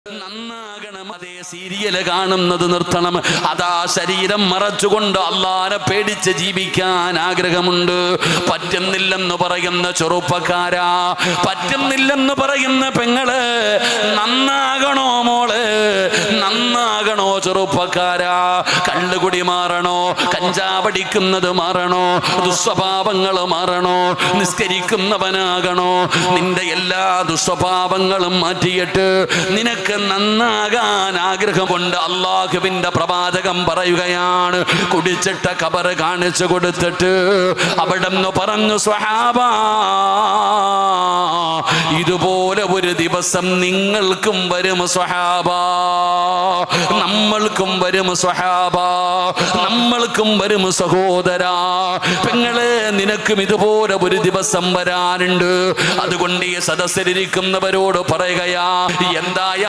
നന്നാകണം. അതേ സീരിയല് കാണുന്നത് നിർത്തണം. അതാ ശരീരം മറച്ചുകൊണ്ട് അള്ളാനെ പേടിച്ച് ജീവിക്കാൻ ആഗ്രഹമുണ്ട്. പറ്റുന്നില്ലെന്ന് പറയുന്ന ചെറുപ്പക്കാരാ, പറ്റുന്നില്ലെന്ന് പറയുന്ന പെങ്ങള്, നന്നാകണോ മോള്, നന്നാകണോ ചെറുപ്പക്കാരാ? കള്ളുകുടി മാറണോ? കഞ്ചാവടിക്കുന്നത് മാറണോ? ദുസ്വഭാവങ്ങൾ മാറണോ? നിസ്കരിക്കുന്നവനാകണോ? നിന്റെ എല്ലാ ദുസ്വഭാവങ്ങളും മാറ്റിയിട്ട് നിനക്ക് നന്നാകാൻ ആഗ്രഹമുണ്ട്. അള്ളാഹുവിന്റെ പ്രവാചകം പറയുകയാണ്, കുടിച്ചിട്ട ഖബറ് കാണിച്ചു കൊടുത്തിട്ട് അവിടെന്ന് പറഞ്ഞു, സ്വഹാബാ, ഇതുപോലെ ഒരു ദിവസം നിങ്ങൾക്കും വരും സ്വഹാബാ, നമ്മൾക്കും വരും സ്വഹാബാ, നമ്മൾക്കും വരും സഹോദരാ. പെങ്ങളെ, നിനക്കും ഇതുപോലെ ഒരു ദിവസം വരാനുണ്ട്. അതുകൊണ്ട് ഈ സദസ്സിലിരിക്കുന്നവരോട് പറയുകയാ, എന്തായ